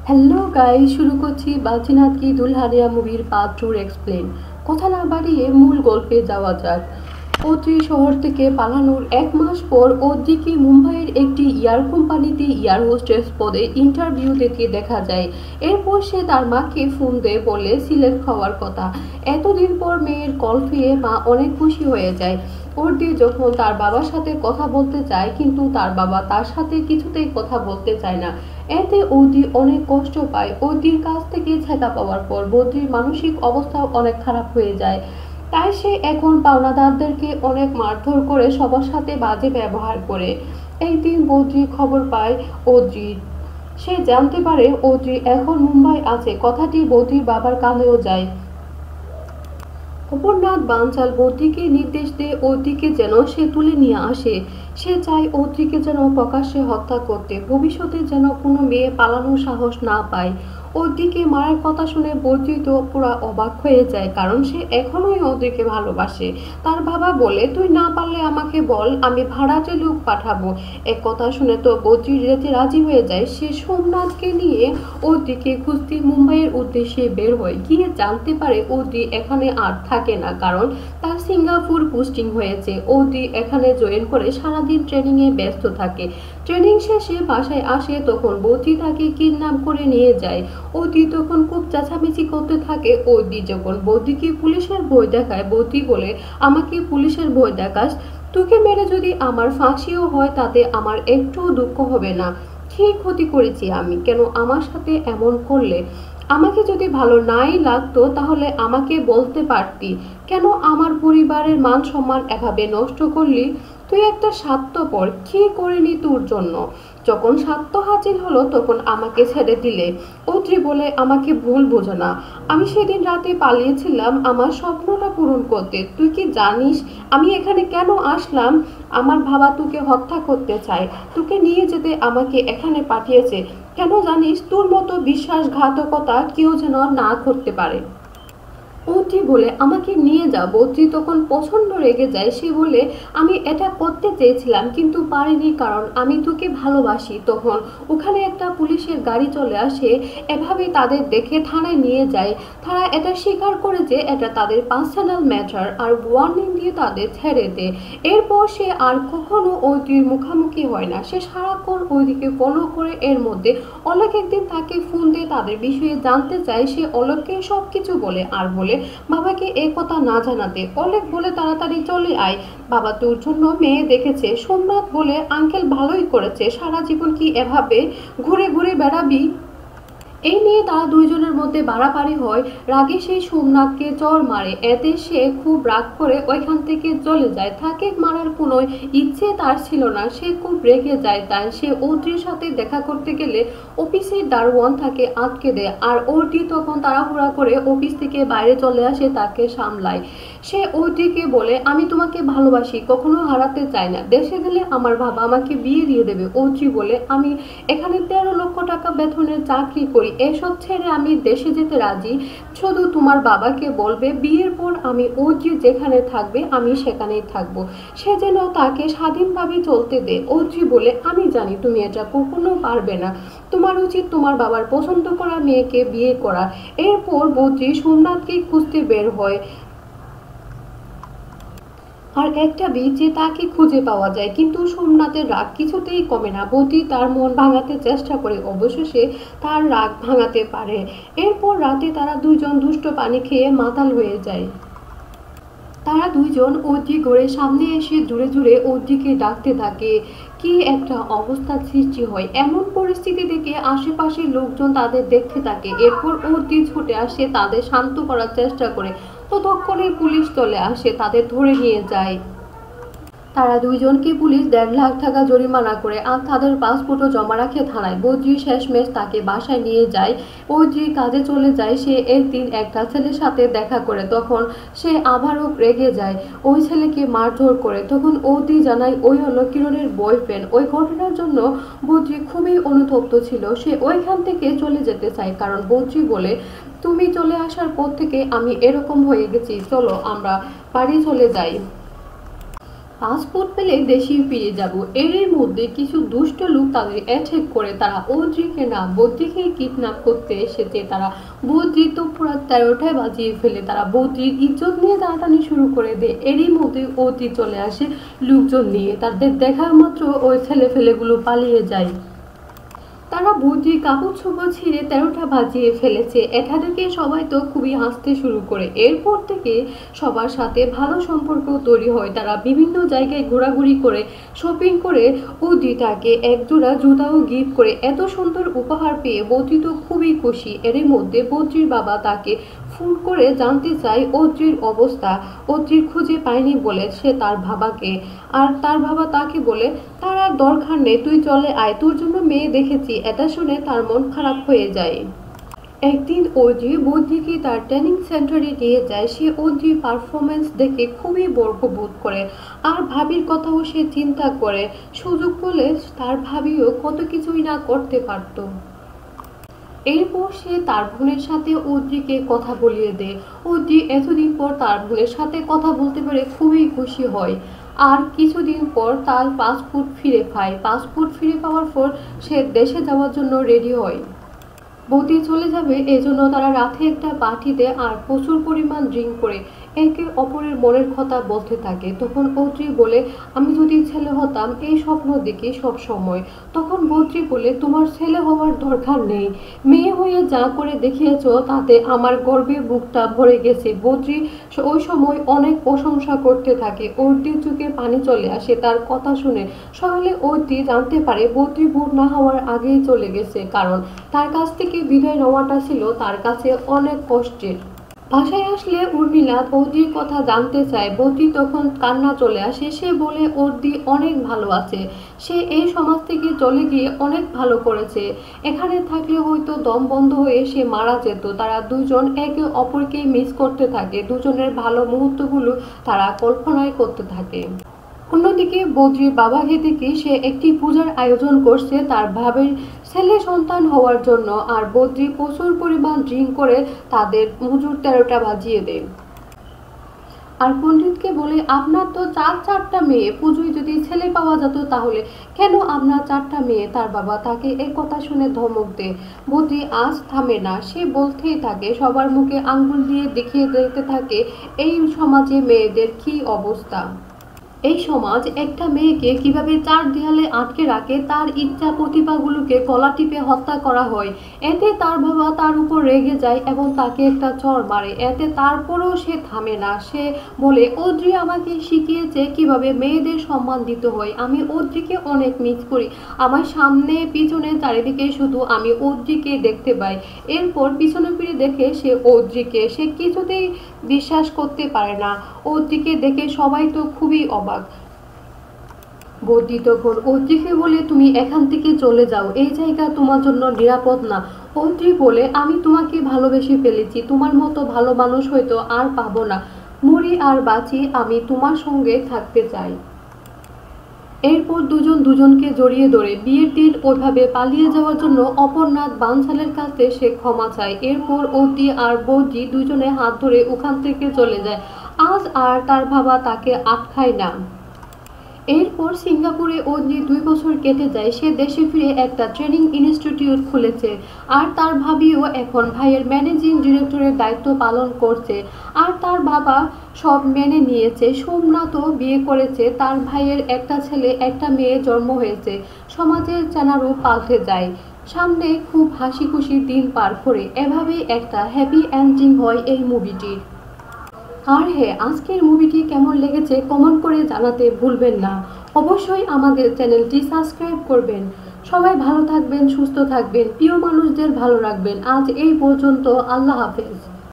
Hello guys, শুরু করছি বালচিনাথ কি দুলহানিয়া মুভির পার্ট 2 এক্সপ্লেন। কথা না বাড়িয়ে মূল গল্পে যাওয়া যাক। ওত্রি শহর থেকে পালানোর 1 মাস পর ওদ্রিকে মুম্বাইয়ের একটি এয়ার কোম্পানিতে এয়ার হোস্টেস পদে ইন্টারভিউ দিতে দেখা যায়। এরপর সে তার মাকে ফোন দিয়ে বলে সিলেক্ট হওয়ার কথা। এতদিন পর মেয়ের কল পেয়ে মা অনেক খুশি হয়ে যায়। ওর্দি যখন তার বাবার সাথে কথা বলতে চায়, কিন্তু তার বাবা তার সাথে কিছুতেই কথা বলতে চায় না। এতে ওদি অনেক কষ্ট পায়। ওদির কাছ থেকে ছেঁকা পাওয়ার পর বদ্রির মানসিক অবস্থাও অনেক খারাপ হয়ে যায়। তাই সে এখন পাওনাদারদেরকে অনেক মারধর করে সবার সাথে বাজে ব্যবহার করে। একদিন বদ্রি খবর পায় ওদ্রির। সে জানতে পারে ওদ্রি এখন মুম্বাই আছে। কথাটি বদ্রির বাবার কানেও যায়। অপরনাথ বানচাল বদ্রিকে নির্দেশ দিয়ে ওদ্রিকে যেন সে তুলে নিয়ে আসে। সে চায় ওদ্রিকে যেন প্রকাশ্যে হত্যা করতে, ভবিষ্যতে যেন কোনো মেয়ে পালানোর সাহস না পায়। ওদ্রিকে মারার কথা শুনে বদ্রি তো পুরা অবাক হয়ে যায়, কারণ সে এখনোই ওদ্রিকে ভালোবাসে। তার বাবা বলে, তুই না পারলে আমাকে বল, আমি ভাড়াটে লোক পাঠাবো। এক কথা শুনে তো বদ্রি যেতে রাজি হয়ে যায়। সে সোমনাথকে নিয়ে ওদ্রিকে খুঁজতে মুম্বাইয়ের উদ্দেশ্যে বের হয়। গিয়ে জানতে পারে ওদ্রি এখানে আর থাকে না, কারণ তার সিঙ্গাপুর পোস্টিং হয়েছে। ওদ্রি এখানে জয়েন করে সারাদিন ট্রেনিংয়ে ব্যস্ত থাকে। ট্রেনিং শেষে বাসায় আসে, তখন বদ্রি তাকে কিডন্যাপ করে নিয়ে যায়। ওদ্রি তখন খুব চেঁচামেচি করতে থাকে। ওদ্রি যখন বদ্রিকে পুলিশের ভয় দেখায়, বদ্রি বলে, আমাকে পুলিশের ভয় দেখাস? তোকে মেরে যদি আমার ফাঁসিও হয় তাতে আমার একটুও দুঃখ হবে না। কি ক্ষতি করেছি আমি? কেন আমার সাথে এমন করলে? আমাকে যদি ভালো নাই লাগতো তাহলে আমাকে বলতে পারতি। কেন আমার পরিবারের মান সম্মান এভাবে নষ্ট করলি? তুই একটা স্বার্থপর। কি করিনি তোর জন্য? যখন স্বার্থ হাসিল হলো তখন আমাকে ছেড়ে দিলে। ওদ্রি বলে, আমাকে ভুল বোঝো না। আমি সেদিন রাতে পালিয়েছিলাম আমার স্বপ্নটা পূরণ করতে। তুই কি জানিস আমি এখানে কেন আসলাম? আমার বাবা তোকে হত্যা করতে চায়। তোকে নিয়ে যেতে আমাকে এখানে পাঠিয়েছে। কেন জানিস? তোর মতো বিশ্বাসঘাতকতা কেউ যেন না করতে পারে। ওদ্রি বলে, আমাকে নিয়ে যা। বদ্রি তখন প্রচণ্ড রেগে যায়। সে বলে, আমি এটা করতে চেয়েছিলাম কিন্তু পারিনি, কারণ আমি তোকে ভালোবাসি। তখন ওখানে একটা পুলিশের গাড়ি চলে আসে। এভাবে তাদের দেখে থানায় নিয়ে যায়। তারা এটা স্বীকার করে যে এটা তাদের পার্সোনাল ম্যাটার, আর ওয়ার্নিং দিয়ে তাদের ছেড়ে দেয়। এরপর সে আর কখনো ওদ্রির মুখোমুখি হয় না। সে সারাক্ষণ ওইদিকে ফলো করে। এর মধ্যে অলোক একদিন তাকে ফোন দিয়ে তাদের বিষয়ে জানতে চায়। সে অলোককে সব কিছু বলে, আর বলে বাবাকে এই কথা না জানাতে। অলেক বলে, তাড়াতাড়ি চলে আয়, বাবা তোর জন্য মেয়ে দেখেছে। সোমনাথ বলে, আঙ্কেল ভালোই করেছে। সারা জীবন কি এভাবে ঘুরে ঘুরে বেড়াবি? এই নিয়ে তারা দুইজনের মধ্যে বাড়াবাড়ি হয়। রাগে সেই সোমনাথকে চড় মারে। এতে সে খুব রাগ করে ওইখান থেকে চলে যায়। তাকে মারার কোনো ইচ্ছে তার ছিল না। সে খুব রেগে যায়। তাই সে ওদ্রির সাথে দেখা করতে গেলে অফিসের দারোয়ান তাকে আটকে দেয়। আর ওদ্রি তখন তাড়াহুড়া করে অফিস থেকে বাইরে চলে আসে, তাকে সামলায়। সে ওদ্রিকে বলে, আমি তোমাকে ভালোবাসি, কখনো হারাতে চাই না। দেশে গেলে আমার বাবা আমাকে বিয়ে দিয়ে দেবে। ওদ্রি বলে, আমি এখানে 13 লক্ষ টাকা বেতনের চাকরি করি, এসব ছেড়ে আমি দেশে যেতে রাজি। শুধু তোমার বাবাকে বলবে বিয়ের পর আমি ওদ্রি যেখানে থাকবে আমি সেখানেই থাকবো। সে যেন তাকে স্বাধীনভাবে চলতে দে। ওদ্রি বলে, আমি জানি তুমি এটা কখনো পারবে না। তোমার উচিত তোমার বাবার পছন্দ করা মেয়েকে বিয়ে করা। এরপর বদ্রি সোমনাথকে খুঁজতে বের হয়। আর একটা বীজে তাকে খুঁজে পাওয়া যায়, কিন্তু সোমনাথের রাগ কিছুতেই কমে না। বদ্রি তার মন ভাঙাতে চেষ্টা করে, অবশেষে তার রাগ ভাঙাতে পারে। এরপর রাতে তারা দুইজন দুষ্ট পানি খেয়ে মাতাল হয়ে যায়। তারা দুইজন ওদ্রি ঘরের সামনে এসে জুড়ে জুড়ে ওদ্রিকে ডাকতে থাকে। কি একটা অবস্থার সৃষ্টি হয়। এমন পরিস্থিতি দেখে আশেপাশের লোকজন তাদের দেখতে থাকে। এরপর ওদ্রি ছুটে আসে, তাদের শান্ত করার চেষ্টা করে। ততক্ষণে পুলিশ চলে আসে, তাদের ধরে নিয়ে যায়। তারা দুইজনকে পুলিশ 1.5 লাখ টাকা জরিমানা করে, আর তাদের পাসপোর্টও জমা রাখে থানায়। বদ্রি শেষমেশ তাকে বাসায় নিয়ে যায়। বদ্রি কাজে চলে যায়। সে একদিন একটা ছেলের সাথে দেখা করে, তখন সে আবারও রেগে যায়, ওই ছেলেকে মারধর করে। তখন বদ্রি জানায় ওই হলো কিরণের বয়ফ্রেন্ড। ওই ঘটনার জন্য বদ্রি খুবই অনুতপ্ত ছিল। সে ওইখান থেকে চলে যেতে চায়, কারণ বদ্রি বলে, তুমি চলে আসার পর থেকে আমি এরকম হয়ে গেছি, চলো আমরা বাড়ি চলে যাই। পাসপোর্ট পেলে দেশে ফিরে যাব। এরই মধ্যে কিছু দুষ্ট লোক তাদের অ্যাটাক করে তারা অদ্রিকে না বদ্রিকে কিডন্যাপ করতে এসেছে। তারা বদ্রি তো পুরো 13টায় বাজিয়ে ফেলে, তারা বদ্রির ইজ্জত নিয়ে টানাটানি শুরু করে দেয়। এরই মধ্যে অদ্রি চলে আসে লোকজন নিয়ে, তাদের দেখা মাত্র ওই ছেলে ফেলেগুলো পালিয়ে যায়। তারা বদ্রি কাপড় চোপড় ছিঁড়ে 13টা বাজিয়ে ফেলেছে। এটা দেখে সবাই তো খুবই হাসতে শুরু করে। এরপর থেকে সবার সাথে ভালো সম্পর্ক তৈরি হয়। তারা বিভিন্ন জায়গায় ঘোরাঘুরি করে শপিং করে বদ্রি তাকে একজোড়া জুতাও গিফট করে। এত সুন্দর উপহার পেয়ে বদ্রি তো খুবই খুশি। এর মধ্যে বদ্রির বাবা তাকে ফোন করে জানতে চায় অদ্রির অবস্থা। অদ্রির খুঁজে পায়নি বলে সে তার বাবাকে, আর তার বাবা তাকে বলে তার আর দরকার নেই, তুই চলে আয়, তোর জন্য মেয়ে দেখেছি। এটা শুনে তার মন খারাপ হয়ে যায়। একদিন অদ্রি বদ্রিকে তার ট্রেনিং সেন্টারে নিয়ে যায়। সে অদ্রির পারফরমেন্স দেখে খুবই গর্ববোধ করে, আর ভাবির কথাও সে চিন্তা করে। সুযোগ পেলে তার ভাবিও কত কিছুই না করতে পারত। এরপর সে তার বোনের সাথে অদ্রিকে কথা বলিয়ে দেয়। অদ্রি এতদিন পর তার বোনের সাথে কথা বলতে পেরে খুবই খুশি হয়। আর কিছুদিন পর তার পাসপোর্ট ফিরে পায়। পাসপোর্ট ফিরে পাওয়ার পর সে দেশে যাওয়ার জন্য রেডি হয়। বদ্রি চলে যাবে এজন্য তারা রাতে একটা পার্টি দেয় আর প্রচুর পরিমাণ ড্রিঙ্ক করে একে অপরের মনের কথা বলতে থাকে। তখন বদ্রি বলে, আমি যদি ছেলে হতাম এই স্বপ্ন দেখি সব সময়। তখন বদ্রি বলে, তোমার ছেলে হওয়ার দরকার নেই, মেয়ে হয়ে যা করে দেখিয়েছ তাতে আমার গর্বে বুকটা ভরে গেছে। বদ্রি ওই সময় অনেক প্রশংসা করতে থাকে। অদ্রির চোখে পানি চলে আসে তার কথা শুনে। সকালে অদ্রি জানতে পারে বদ্রি বুড় না হওয়ার আগেই চলে গেছে, কারণ তার কাছ থেকে বিদায় নেওয়াটা ছিল তার কাছে অনেক কষ্টের। বাসায় আসলে উর্মিলা অদ্রির কথা জানতে চায়। বদ্রি তখন কান্না চলে আসে। সে বলে অদ্রি অনেক ভালো আছে, সে এই সমাজ থেকে চলে গিয়ে অনেক ভালো করেছে, এখানে থাকলে হয়তো দম বন্ধ হয়ে সে মারা যেত। তারা দুজন একে অপরকে মিস করতে থাকে, দুজনের ভালো মুহূর্তগুলো তারা কল্পনায় করতে থাকে। অন্যদিকে বদ্রির বাবাকে দেখে সে একটি পূজার আয়োজন করছে তার ভাবের ছেলে সন্তান হওয়ার জন্য, আর বদ্রি প্রচুর পরিমাণ ড্রিঙ্ক করে তাদের হুজুর 13টা বাজিয়ে দেয়। আর পণ্ডিতকে বলে, আপনার তো চারটা মেয়ে, পুজোয় যদি ছেলে পাওয়া যেত তাহলে কেন আপনার 4টা মেয়ে? তার বাবা তাকে এই কথা শুনে ধমক দেয়। বদ্রি আজ থামে না, সে বলতেই থাকে, সবার মুখে আঙ্গুল দিয়ে দেখিয়ে দিতে থাকে এই সমাজে মেয়েদের কি অবস্থা। এই সমাজ একটা মেয়েকে কিভাবে 4 দেয়ালে আটকে রাখে, তার ইচ্ছা প্রতিভাগুলোকে গলা টিপে হত্যা করা হয়। এতে তার বাবা তার উপর রেগে যায় এবং তাকে একটা চড় মারে। এতে তারপরেও সে থামে না। সে বলে, অদ্রি আমাকে শিখিয়েছে কিভাবে মেয়েদের সম্মান দিতে হয়, আমি অদ্রিকে অনেক মিস করি, আমার সামনে পিছনে চারিদিকে শুধু আমি অদ্রিকে দেখতে পাই। এরপর পিছনে ফিরে দেখে সে অদ্রিকে, সে কিছুতেই বিশ্বাস করতে পারে না। অদ্রিকে দেখে সবাই তো খুবই অবাক। বদ্রি তখন অদ্রিকে বলে, তুমি এখান থেকে চলে যাও, এই জায়গা তোমার জন্য নিরাপদ না। অদ্রি বলে, আমি তোমাকে ভালোবেসে ফেলেছি, তোমার মতো ভালো মানুষ হয়তো আর পাবো না, মরি আর বাঁচি আমি তোমার সঙ্গে থাকতে চাই। এরপর দুজন দুজনকে জড়িয়ে ধরে বিয়ের দিন ওইভাবে পালিয়ে যাওয়ার জন্য অপরনাথ বানশালের কাছে সে ক্ষমা চায়। এরপর অদ্রি আর বদ্রি দুজনে হাত ধরে ওখান থেকে চলে যায়। আজ আর তার বাবা তাকে আটকায় না। এরপর সিঙ্গাপুরে অদ্রি 2 বছর কেটে যায়। সে দেশে ফিরে একটা ট্রেনিং ইনস্টিটিউট খুলেছে, আর তার ভাবিও এখন ভাইয়ের ম্যানেজিং ডিরেক্টরের দায়িত্ব পালন করছে। আর তার বাবা সব মেনে নিয়েছে। সোমনাথও বিয়ে করেছে, তার ভাইয়ের একটা ছেলে একটা মেয়ে জন্ম হয়েছে। সমাজের চেনারও পাল্টে যায়। সামনে খুব হাসি খুশি দিন পার করে। এভাবেই একটা হ্যাপি এন্ডিং হয় এই মুভিটির। আর হ্যাঁ, আজকের মুভিটি কেমন লেগেছে কমেন্ট করে জানাতে ভুলবেন না। অবশ্যই আমাদের চ্যানেলটি সাবস্ক্রাইব করবেন। সবাই ভালো থাকবেন, সুস্থ থাকবেন, প্রিয় মানুষদের ভালো রাখবেন। আজ এই পর্যন্ত, আল্লাহ হাফেজ।